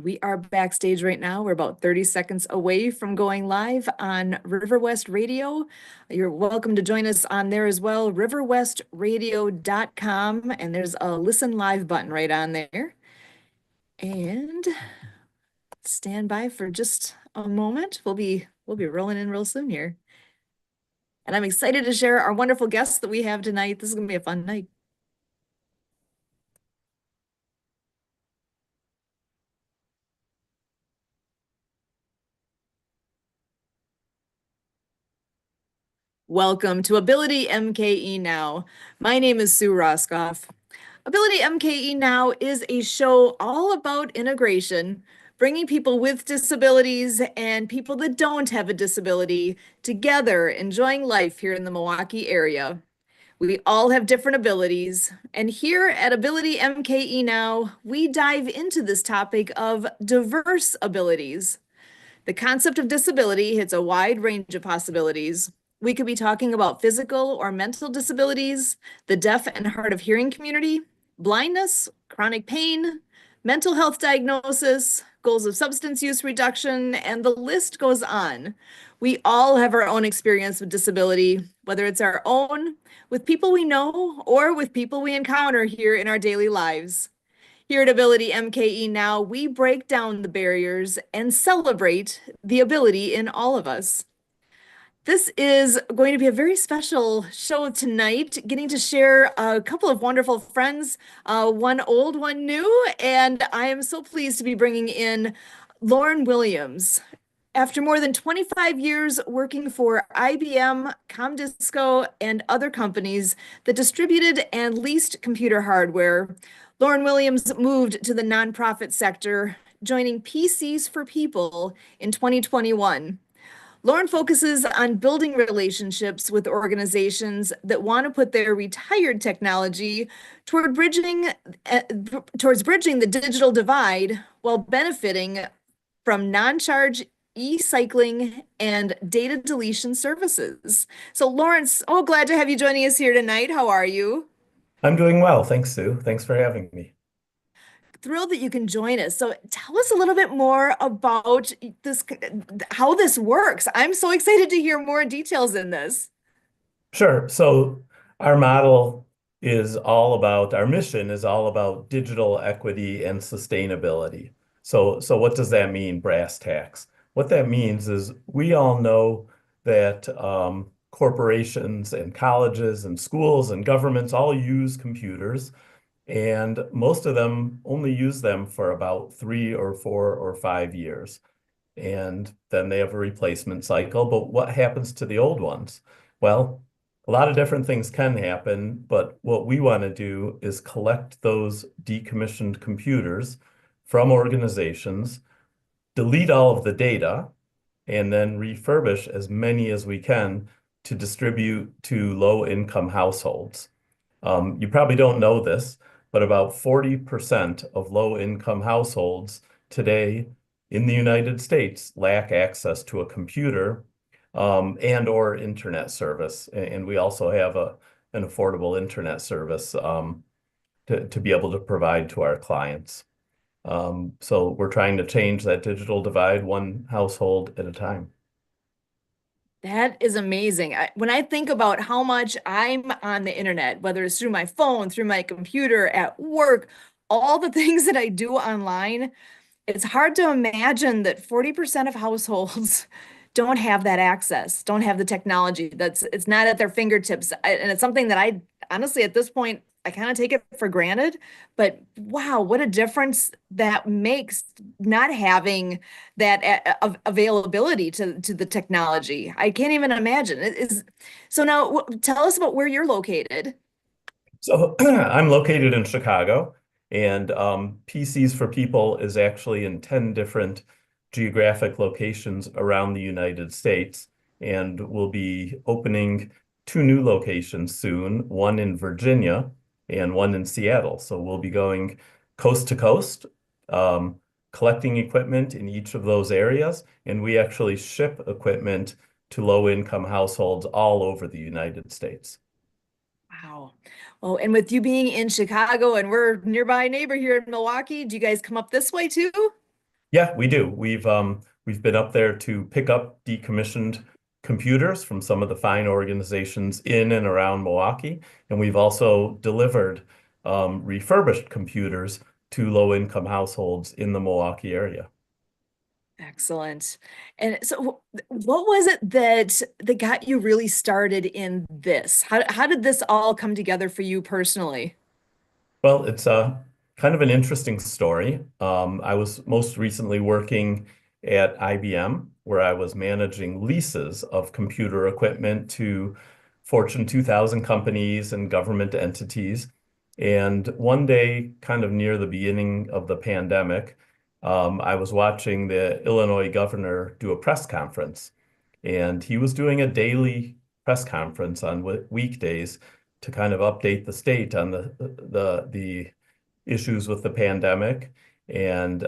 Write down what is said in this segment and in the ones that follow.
We are backstage right now. We're about 30 seconds away from going live on River West Radio. You're welcome to join us on there as well, riverwestradio.com, and there's a listen live button right on there. And stand by for just a moment. We'll be rolling in real soon here. And I'm excited to share our wonderful guests that we have tonight. This is going to be a fun night. Welcome to Ability MKE Now. My name is Sue Roskoff. Ability MKE Now is a show all about integration, bringing people with disabilities and people that don't have a disability together, enjoying life here in the Milwaukee area. We all have different abilities, and here at Ability MKE Now, we dive into this topic of diverse abilities. The concept of disability hits a wide range of possibilities. We could be talking about physical or mental disabilities, the deaf and hard of hearing community, blindness, chronic pain, mental health diagnosis, goals of substance use reduction, and the list goes on. We all have our own experience with disability, whether it's our own, with people we know, or with people we encounter here in our daily lives. Here at Ability MKE Now, we break down the barriers and celebrate the ability in all of us. This is going to be a very special show tonight, getting to share a couple of wonderful friends, one old, one new, and I am so pleased to be bringing in Lauren Williams. After more than 25 years working for IBM, Comdisco, and other companies that distributed and leased computer hardware, Lauren Williams moved to the nonprofit sector, joining PCs for People in 2021. Lauren focuses on building relationships with organizations that want to put their retired technology towards bridging the digital divide while benefiting from non-charge e-cycling and data deletion services. So Lawrence, oh, glad to have you joining us here tonight. How are you? I'm doing well. Thanks, Sue. Thanks for having me. Thrilled that you can join us. So tell us a little bit more about this, how this works. I'm so excited to hear more details in this. Sure. Our mission is all about digital equity and sustainability. So what does that mean, brass tacks? What that means is we all know that corporations and colleges and schools and governments all use computers, and most of them only use them for about 3 or 4 or 5 years. And then they have a replacement cycle. But what happens to the old ones? Well, a lot of different things can happen, but what we want to do is collect those decommissioned computers from organizations, delete all of the data, and then refurbish as many as we can to distribute to low-income households. You probably don't know this, but about 40% of low-income households today in the United States lack access to a computer and or internet service. And we also have an affordable internet service to be able to provide to our clients. So we're trying to change that digital divide one household at a time. That is amazing. When I think about how much I'm on the internet, whether it's through my phone, through my computer, at work, all the things that I do online, it's hard to imagine that 40% of households don't have that access, don't have the technology. It's not at their fingertips. And it's something that I honestly, at this point, I kind of take it for granted. But wow, what a difference that makes not having that availability to the technology. I can't even imagine. So now tell us about where you're located. So I'm located in Chicago, and PCs for People is actually in 10 different geographic locations around the United States. And we'll be opening 2 new locations soon, one in Virginia and one in Seattle. So we'll be going coast to coast, collecting equipment in each of those areas. And we actually ship equipment to low-income households all over the United States. Wow. Oh, and with you being in Chicago and we're nearby neighbor here in Milwaukee, do you guys come up this way too? Yeah, we do. We've been up there to pick up decommissioned computers from some of the fine organizations in and around Milwaukee, and we've also delivered refurbished computers to low-income households in the Milwaukee area. Excellent. And so what was it that got you really started in this? How did this all come together for you personally? Well, it's a kind of an interesting story. I was most recently working at IBM, where I was managing leases of computer equipment to Fortune 2000 companies and government entities. And one day, kind of near the beginning of the pandemic, I was watching the Illinois governor do a press conference, and he was doing a daily press conference on weekdays to kind of update the state on the issues with the pandemic and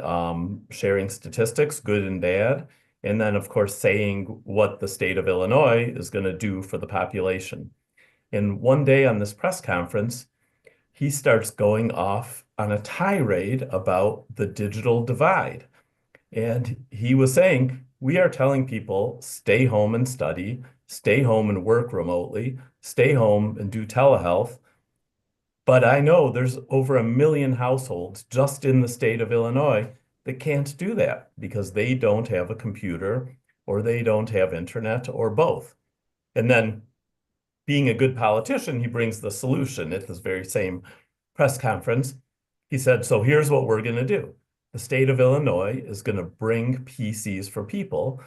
sharing statistics, good and bad, and then of course saying what the state of Illinois is going to do for the population. And one day on this press conference, he starts going off on a tirade about the digital divide. And he was saying, we are telling people stay home and study, stay home and work remotely, stay home and do telehealth. But I know there's over 1 million households just in the state of Illinois that can't do that because they don't have a computer or they don't have internet or both. And then, being a good politician, he brings the solution at this very same press conference. He said, so here's what we're going to do. The state of Illinois is going to bring PCs for people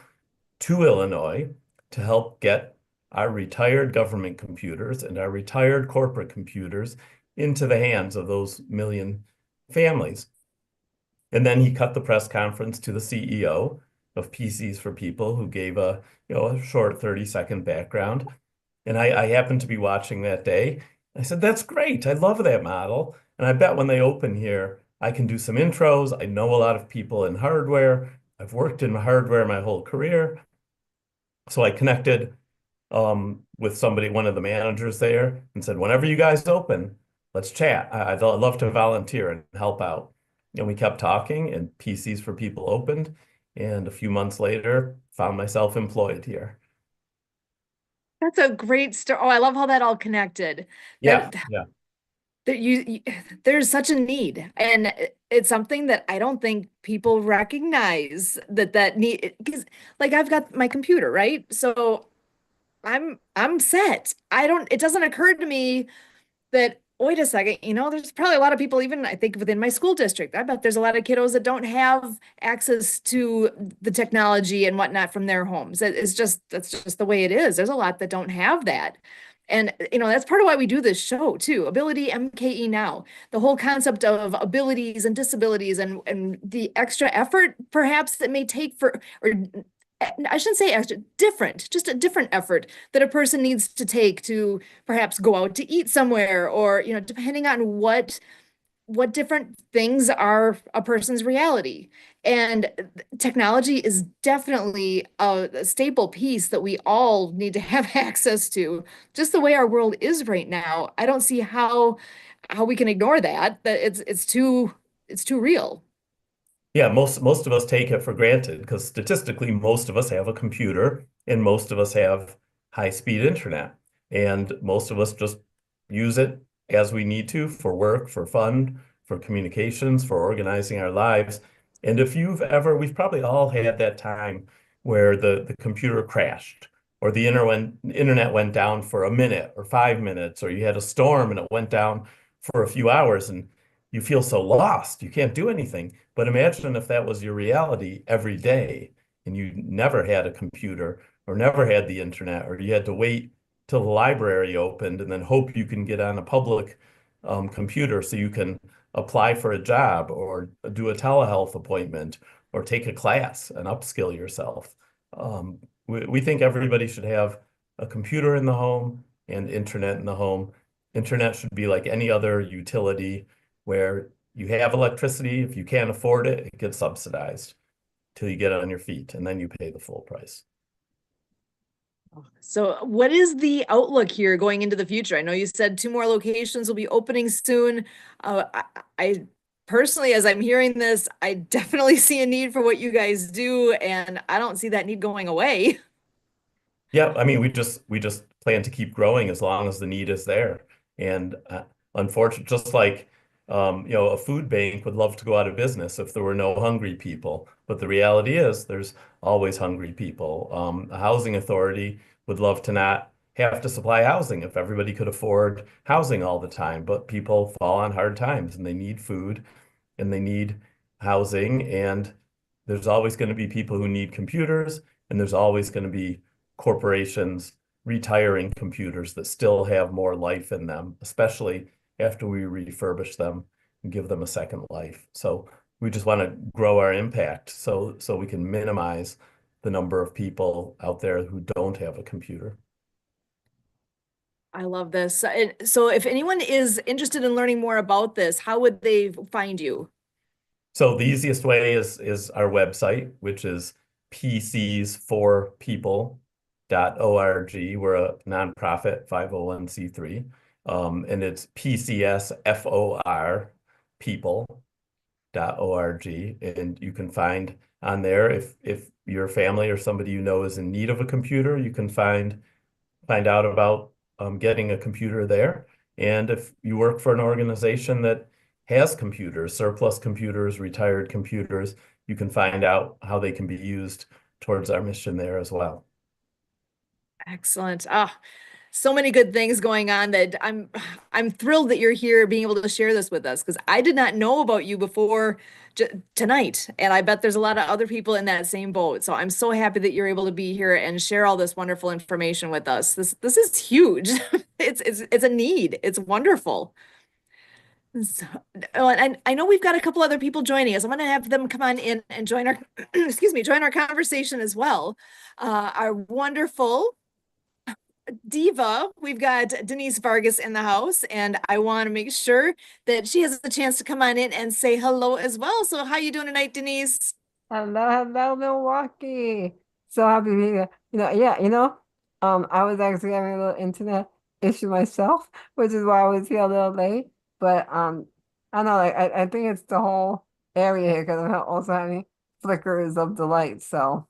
to Illinois to help get our retired government computers and our retired corporate computers into the hands of those 1 million families. And then he cut the press conference to the CEO of PCs for People, who gave a short 30-second background. And I happened to be watching that day. I said, that's great. I love that model. And I bet when they open here, I can do some intros. I know a lot of people in hardware. I've worked in hardware my whole career. So I connected with somebody, one of the managers there, and said, whenever you guys open, let's chat. I'd love to volunteer and help out. And we kept talking, and PCs for People opened. And a few months later, found myself employed here. That's a great story. Oh, I love how that all connected. Yeah, That yeah. that there's such a need, and it's something that I don't think people recognize that need because like I've got my computer, right? So I'm set. I don't, it doesn't occur to me that, wait a second, there's probably a lot of people, even I think within my school district, I bet there's a lot of kiddos that don't have access to the technology and whatnot from their homes. That's just the way it is. There's a lot that don't have that. And, that's part of why we do this show too. Ability MKE Now, the whole concept of abilities and disabilities and the extra effort perhaps it may take or I shouldn't say extra, different, just a different effort that a person needs to take to perhaps go out to eat somewhere or, depending on what different things are a person's reality. And technology is definitely a staple piece that we all need to have access to. Just the way our world is right now, I don't see how we can ignore that it's too real. Yeah, most of us take it for granted because statistically, most of us have a computer and most of us have high-speed internet. And most of us just use it as we need to for work, for fun, for communications, for organizing our lives. And if we've probably all had that time where the computer crashed or the internet went down for a minute or 5 minutes, or you had a storm and it went down for a few hours and you feel so lost. You can't do anything. But imagine if that was your reality every day and you never had a computer or never had the internet, or you had to wait till the library opened and then hope you can get on a public computer so you can apply for a job or do a telehealth appointment or take a class and upskill yourself. We think everybody should have a computer in the home and internet in the home. Internet should be like any other utility where you have electricity. If you can't afford it, it gets subsidized till you get on your feet, and then you pay the full price. So, what is the outlook here going into the future? I know you said two more locations will be opening soon. I personally, as I'm hearing this, I definitely see a need for what you guys do, and I don't see that need going away. Yeah, I mean, we just plan to keep growing as long as the need is there. And unfortunately, just like a food bank would love to go out of business if there were no hungry people. But the reality is, there's always hungry people. A housing authority would love to not have to supply housing if everybody could afford housing all the time. But people fall on hard times and they need food and they need housing. And there's always going to be people who need computers, and there's always going to be corporations retiring computers that still have more life in them, especially after we refurbish them and give them a second life. So we just want to grow our impact so we can minimize the number of people out there who don't have a computer. I love this. So if anyone is interested in learning more about this, how would they find you? So the easiest way is our website, which is pcsforpeople.org. We're a nonprofit 501(c)(3). And it's PCSFOR people.org. And you can find on there if your family or somebody you know is in need of a computer, you can find out about getting a computer there. And if you work for an organization that has computers, surplus computers, retired computers, you can find out how they can be used towards our mission there as well. Excellent. Ah, so many good things going on that I'm thrilled that you're here being able to share this with us because I did not know about you before tonight, and I bet there's a lot of other people in that same boat. So I'm so happy that you're able to be here and share all this wonderful information with us. This is huge. It's a need. It's wonderful. So, oh, and I know we've got a couple other people joining us. I'm going to have them come on in and join our excuse me, join our conversation as well. Our wonderful diva, we've got Denise Vargas in the house, and I want to make sure that she has a chance to come on in and say hello as well. So how you doing tonight, Denise? Hello, hello, Milwaukee. So happy to be here. I was actually having a little internet issue myself, which is why I was here a little late. But I don't know, I think it's the whole area here because I'm also having flickers of the light. So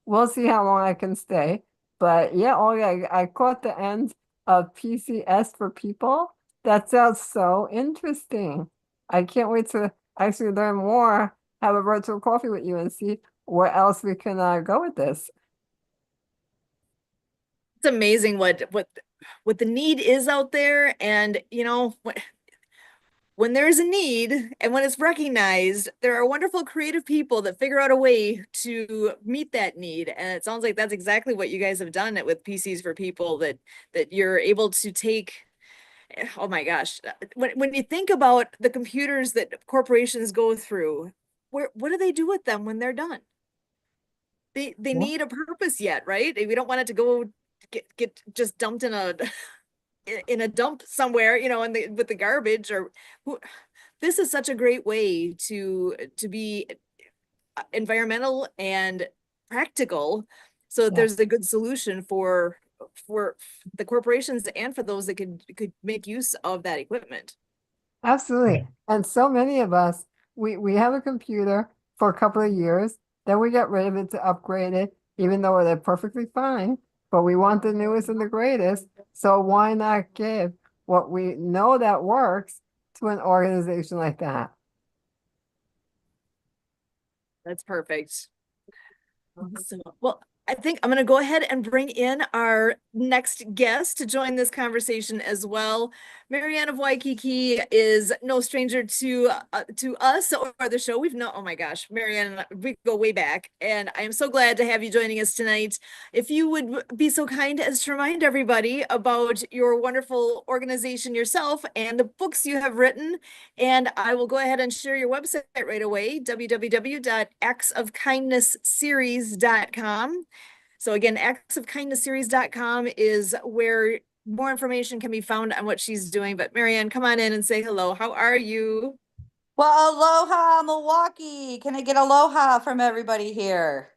we'll see how long I can stay. But yeah, oh yeah, I caught the end of PCS for people. That sounds so interesting. I can't wait to actually learn more, have a virtual coffee with you and see where else we can go with this. It's amazing what the need is out there, and when there's a need and when it's recognized, there are wonderful creative people that figure out a way to meet that need. And it sounds like that's exactly what you guys have done it with PCs for people that you're able to take. Oh my gosh. When you think about the computers that corporations go through, what do they do with them when they're done? They Yeah, need a purpose yet, right? We don't want it to go get just dumped in a dump somewhere, in the with the garbage or who, this is such a great way to be environmental and practical so that yeah. there's a good solution for the corporations and for those that could make use of that equipment. Absolutely. And so many of us, we have a computer for a couple of years, then we get rid of it to upgrade it, even though they're perfectly fine, but we want the newest and the greatest. So why not give what we know that works to an organization like that? That's perfect. So, well, I think I'm going to go ahead and bring in our next guest to join this conversation as well. Marianne of Waikiki is no stranger to us or the show. We've known, oh my gosh, Marianne, we go way back, and I am so glad to have you joining us tonight. If you would be so kind as to remind everybody about your wonderful organization yourself and the books you have written, and I will go ahead and share your website right away, www.actsofkindnessseries.com. So again, actsofkindnessseries.com is where more information can be found on what she's doing. But Marianne, come on in and say hello. How are you? Well, aloha, Milwaukee. Can I get aloha from everybody here?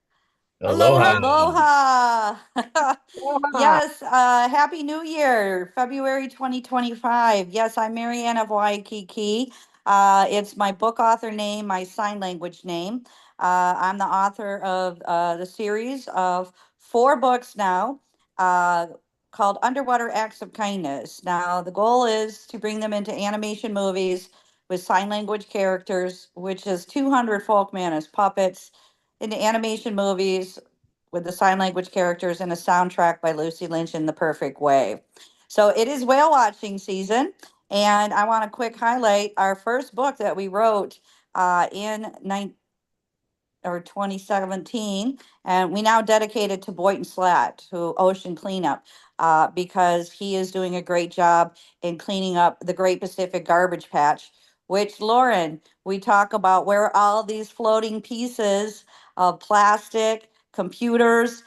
Aloha. Aloha. Aloha. Yeah. Yes, Happy New Year, February 2025. Yes, I'm Marianne of Waikiki. It's my book author name, my sign language name. I'm the author of the series of 4 books now called Underwater Acts of Kindness. Now, the goal is to bring them into animation movies with sign language characters, which is 200 Folkman as puppets, into animation movies with the sign language characters and a soundtrack by Lucy Lynch in the perfect way. So it is whale watching season. And I want to quick highlight our first book that we wrote in 2017, and we now dedicate it to Boynton Slat, who ocean cleanup, because he is doing a great job in cleaning up the Great Pacific Garbage Patch, which, Lauren, we talk about where all these floating pieces of plastic, computers,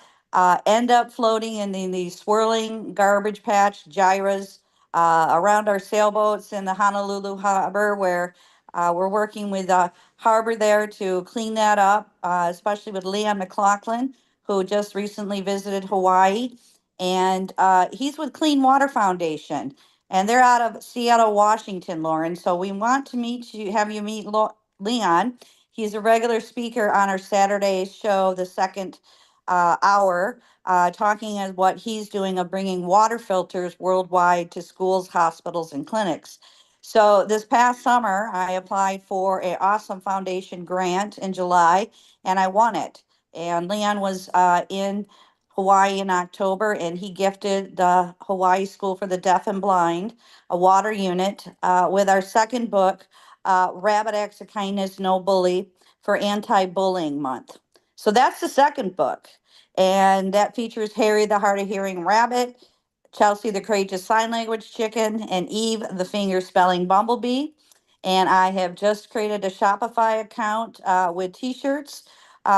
end up floating in the swirling garbage patch gyres around our sailboats in the Honolulu harbor, where we're working with harbor there to clean that up, especially with Leon McLaughlin, who just recently visited Hawaii. And he's with Clean Water Foundation, and they're out of Seattle, Washington, Lauren. So we want to have you meet Leon. He's a regular speaker on our Saturday show, the second hour, talking as what he's doing of bringing water filters worldwide to schools, hospitals, and clinics. So this past summer, I applied for an awesome foundation grant in July, and I won it. And Leon was in Hawaii in October, and he gifted the Hawaii School for the Deaf and Blind a water unit with our second book, Rabbit Acts of Kindness, No Bully, for Anti-Bullying Month. So that's the second book, and that features Harry, the hard of hearing rabbit, Chelsea, the courageous sign language chicken, and Eve, the finger spelling bumblebee. And I have just created a Shopify account with t-shirts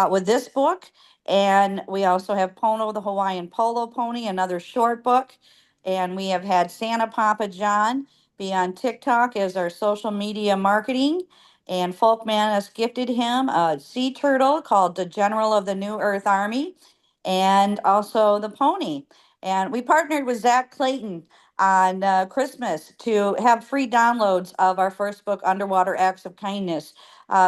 with this book. And we also have Pono, the Hawaiian polo pony, another short book. And we have had Santa Papa John be on TikTok as our social media marketing. And Folkman has gifted him a sea turtle called the General of the New Earth Army, and also the pony. And we partnered with Zach Clayton on Christmas to have free downloads of our first book, Underwater Acts of Kindness,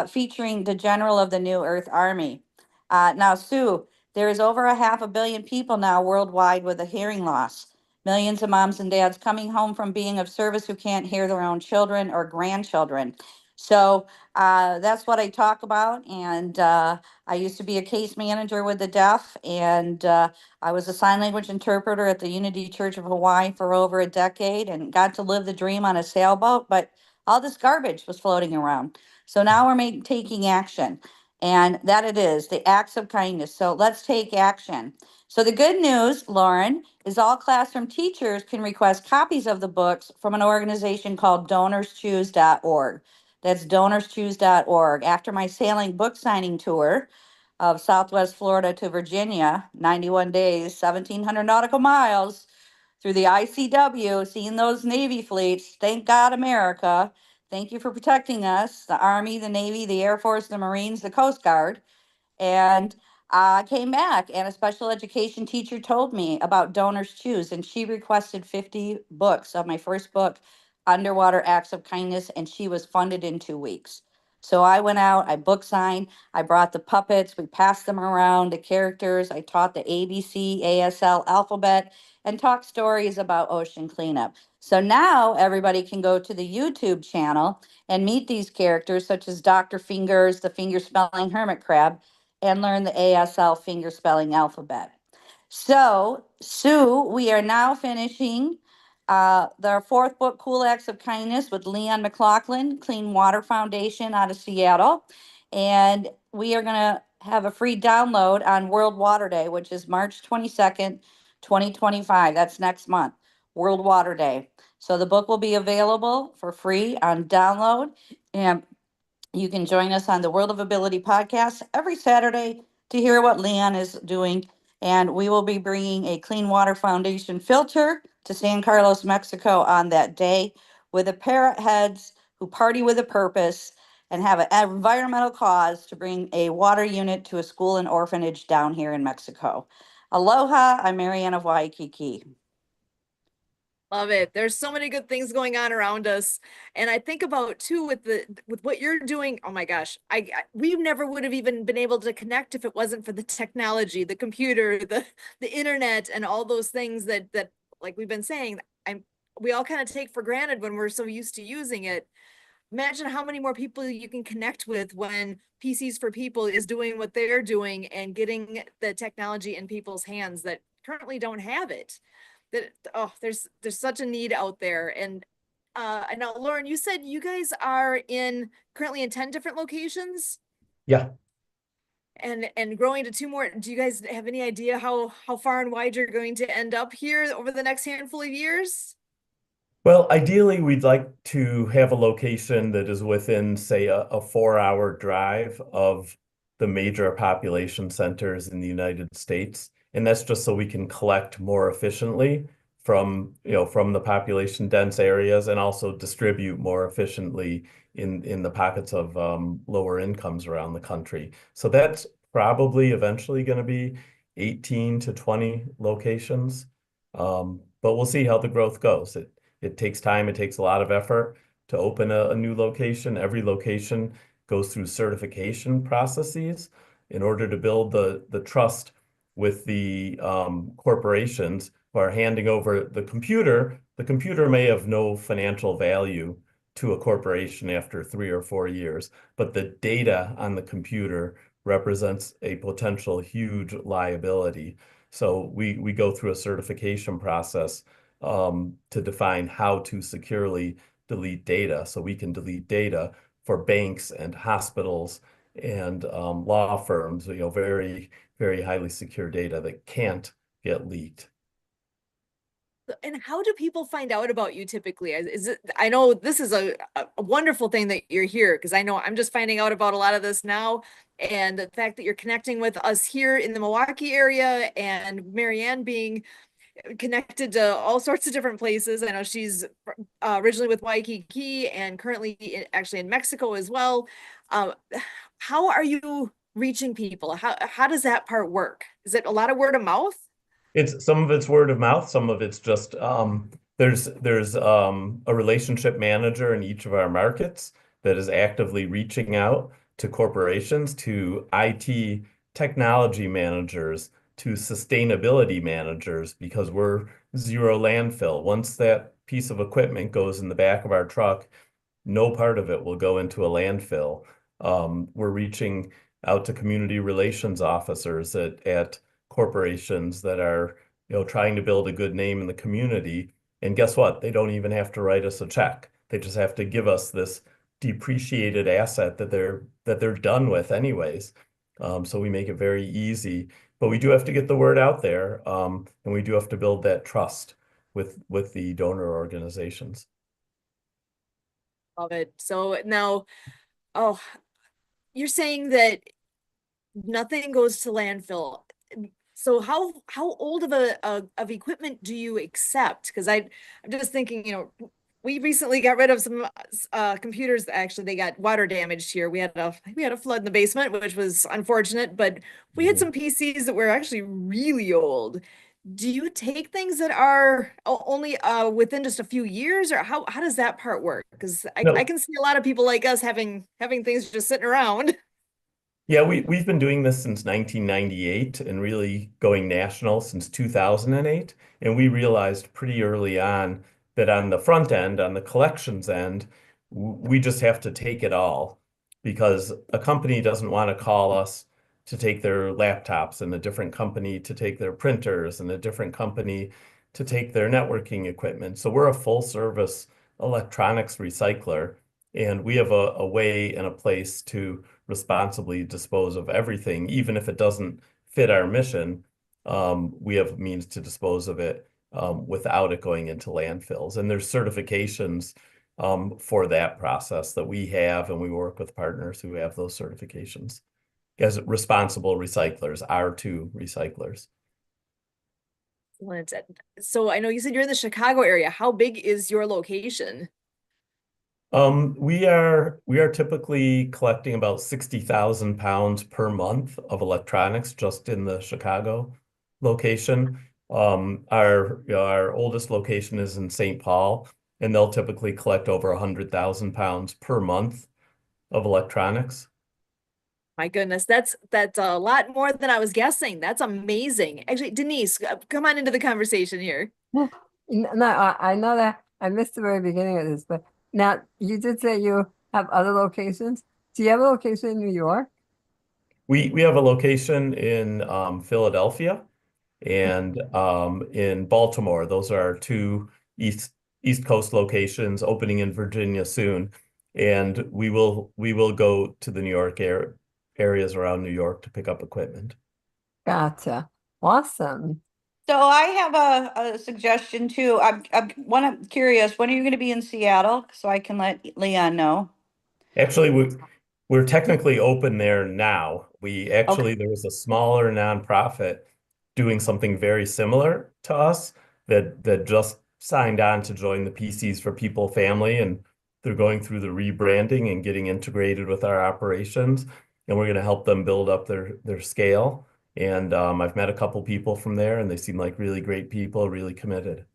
featuring the General of the New Earth Army. Now, Sue, there is over 500 million people now worldwide with a hearing loss. Millions of moms and dads coming home from being of service who can't hear their own children or grandchildren. So that's what I talk about. And I used to be a case manager with the deaf, and I was a sign language interpreter at the Unity Church of Hawaii for over a decade and got to live the dream on a sailboat, but all this garbage was floating around. So now we're taking action, and that it is the acts of kindness. So let's take action. So the good news, Lauren, is all classroom teachers can request copies of the books from an organization called DonorsChoose.org. That's DonorsChoose.org. After my sailing book signing tour of Southwest Florida to Virginia, 91 days, 1,700 nautical miles through the ICW, seeing those Navy fleets. Thank God, America. Thank you for protecting us, the Army, the Navy, the Air Force, the Marines, the Coast Guard. And I came back, and a special education teacher told me about Donors Choose, and she requested 50 books of my first book, Underwater Acts of Kindness, and she was funded in 2 weeks. So I went out, I book signed, I brought the puppets, we passed them around, the characters, I taught the ABC, ASL alphabet, and talked stories about ocean cleanup. So now everybody can go to the YouTube channel and meet these characters, such as Dr. Fingers, the finger spelling hermit crab, and learn the ASL finger spelling alphabet. So, Sue, we are now finishing their fourth book, Cool Acts of Kindness, with Leon McLaughlin, Clean Water Foundation out of Seattle. And we are going to have a free download on World Water Day, which is March 22nd, 2025. That's next month, World Water Day. So the book will be available for free on download. And you can join us on the World of Ability podcast every Saturday to hear what Leon is doing. And we will be bringing a Clean Water Foundation filter to San Carlos, Mexico on that day with the parrot heads who party with a purpose and have an environmental cause to bring a water unit to a school and orphanage down here in Mexico. Aloha, I'm Marianne of Waikiki. Love it. There's so many good things going on around us. And I think about too with what you're doing. Oh my gosh. We never would have even been able to connect if it wasn't for the technology, the computer, the internet and all those things that like we've been saying, we all kind of take for granted when we're so used to using it. Imagine how many more people you can connect with when PCs for People is doing what they're doing and getting the technology in people's hands that currently don't have it. That oh, there's such a need out there. And I know, Lauren, you said you guys are in currently in 10 different locations Yeah. and growing to two more. Do you guys have any idea how far and wide you're going to end up here over the next handful of years? Well, ideally, we'd like to have a location that is within, say, a 4-hour drive of the major population centers in the United States. And that's just so we can collect more efficiently from the population dense areas and also distribute more efficiently in the pockets of lower incomes around the country. So that's probably eventually going to be 18 to 20 locations. But we'll see how the growth goes. It takes time, it takes a lot of effort to open a new location. Every location goes through certification processes in order to build the trust with the corporations who are handing over the computer. The computer may have no financial value to a corporation after 3 or 4 years, but the data on the computer represents a potential huge liability. So we go through a certification process to define how to securely delete data. So we can delete data for banks and hospitals and law firms, very, very highly secure data that can't get leaked. And how do people find out about you typically? Is it, I know this is a wonderful thing that you're here because I know I'm just finding out about a lot of this now. And the fact that you're connecting with us here in the Milwaukee area and Marianne being connected to all sorts of different places. I know she's originally with Waikiki and currently actually in Mexico as well. Uh, how are you reaching people? How does that part work? Is it a lot of word of mouth? It's some of it's word of mouth, some of it's just there's a relationship manager in each of our markets that is actively reaching out to corporations, to IT technology managers, to sustainability managers, because we're zero landfill. Once that piece of equipment goes in the back of our truck, no part of it will go into a landfill. We're reaching out to community relations officers at corporations that are, trying to build a good name in the community. And guess what? They don't even have to write us a check. They just have to give us this depreciated asset that they're done with anyways. So we make it very easy, but we do have to get the word out there, and we do have to build that trust with the donor organizations. Love it. So now, oh, you're saying that nothing goes to landfill. So how old of of equipment do you accept? Because I'm just thinking, we recently got rid of some computers. Actually, they got water damaged here. We had a flood in the basement, which was unfortunate, but we had some PCs that were actually really old. Do you take things that are only within just a few years, or how does that part work? Because I No, can see a lot of people like us having things just sitting around. yeah, we've been doing this since 1998 and really going national since 2008. And we realized pretty early on that on the front end, on the collections end, we just have to take it all because a company doesn't want to call us to take their laptops and a different company to take their printers and a different company to take their networking equipment. So we're a full service electronics recycler, and we have a way and a place to responsibly dispose of everything, even if it doesn't fit our mission. We have means to dispose of it without it going into landfills. And there's certifications for that process that we have, and we work with partners who have those certifications as responsible recyclers, R2 recyclers. Excellent. So I know you said you're in the Chicago area. How big is your location? We are typically collecting about 60,000 pounds per month of electronics just in the Chicago location. Our oldest location is in St. Paul, and they'll typically collect over 100,000 pounds per month of electronics. My goodness, that's a lot more than I was guessing. That's amazing. Actually, Denise, come on into the conversation here. No, I know that I missed the very beginning of this, but now you did say you have other locations. Do you have a location in New York? We have a location in Philadelphia and in Baltimore. Those are our two East Coast locations, opening in Virginia soon. And we will go to the New York areas around New York to pick up equipment. Gotcha. Awesome. So I have a suggestion too. I'm curious, when are you going to be in Seattle so I can let Leon know? Actually, we're technically open there now. Okay. There was a smaller nonprofit doing something very similar to us that just signed on to join the PCs for People family, and they're going through the rebranding and getting integrated with our operations, and we're going to help them build up their scale. And I've met a couple people from there, and they seem like really great people, really committed.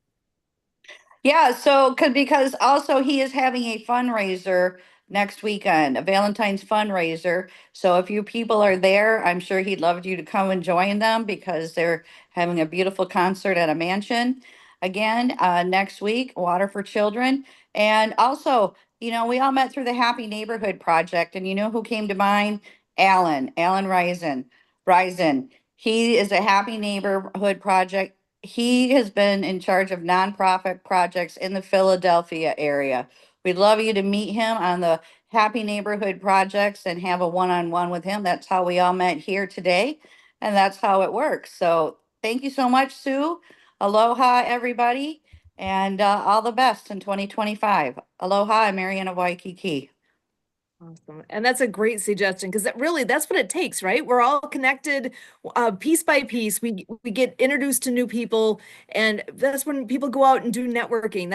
Yeah, so because also he is having a fundraiser next weekend, a Valentine's fundraiser. So if you people are there, I'm sure he'd love you to come and join them because they're having a beautiful concert at a mansion again next week, Water for Children. And also, we all met through the Happy Neighborhood Project, and you know who came to mind? Alan Risen. He is a Happy Neighborhood Project. He has been in charge of nonprofit projects in the Philadelphia area. We'd love you to meet him on the Happy Neighborhood Projects and have a one-on-one with him. That's how we all met here today, and that's how it works. So thank you so much, Sue. Aloha, everybody, and all the best in 2025. Aloha, I'm Mariana Waikiki. Awesome. And that's a great suggestion because that's what it takes, right? We're all connected piece by piece. We get introduced to new people, and that's when people go out and do networking.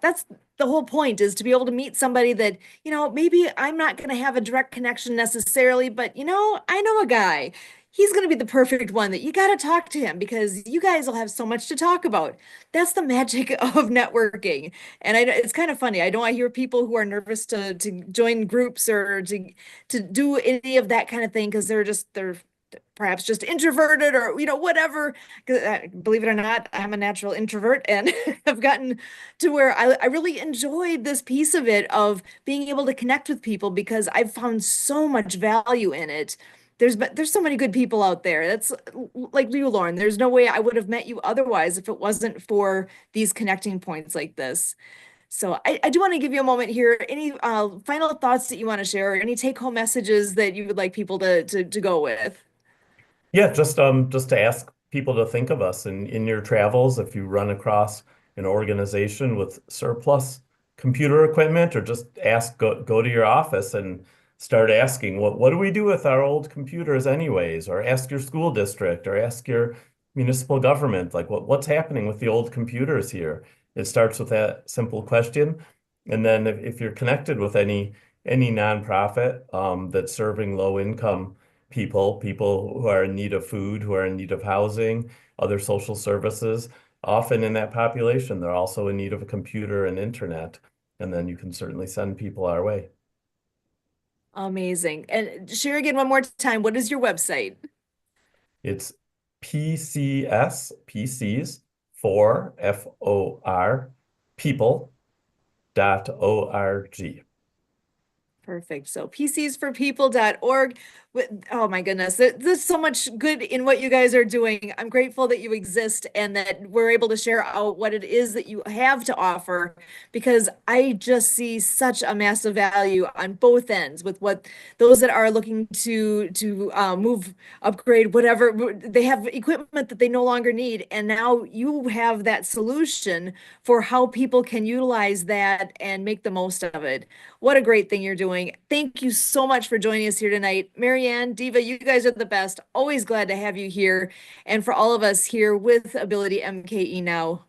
That's the whole point, is to be able to meet somebody that, maybe I'm not going to have a direct connection necessarily, but I know a guy. He's going to be the perfect one that you got to talk to him because you guys will have so much to talk about. That's the magic of networking. And it's kind of funny. I hear people who are nervous to join groups or to do any of that kind of thing because they're perhaps just introverted or whatever. 'Cause, believe it or not, I'm a natural introvert, and I've gotten to where I really enjoyed this piece of it, of being able to connect with people, because I've found so much value in it. There's so many good people out there. That's like you, Lauren. There's no way I would have met you otherwise if it wasn't for these connecting points like this. So I do want to give you a moment here. Any final thoughts that you want to share, or any take-home messages that you would like people to go with? Yeah, just to ask people to think of us in your travels, if you run across an organization with surplus computer equipment, or just go to your office and start asking, what do we do with our old computers anyways? Or ask your school district, or ask your municipal government, like what's happening with the old computers here? It starts with that simple question. And then if you're connected with any nonprofit that's serving low income people who are in need of food, who are in need of housing, other social services. Often in that population, they're also in need of a computer and internet. And then you can certainly send people our way. Amazing. And share again one more time. What is your website? It's PCs for FOR people.org. Perfect. So pcsforpeople.org. Oh my goodness, there's so much good in what you guys are doing. I'm grateful that you exist and that we're able to share out what it is that you have to offer, because I just see such a massive value on both ends with what those that are looking to move, upgrade, whatever. They have equipment that they no longer need, and now you have that solution for how people can utilize that and make the most of it. What a great thing you're doing. Thank you so much for joining us here tonight. Marianne, Diva, you guys are the best. Always glad to have you here. And for all of us here with Ability MKE Now,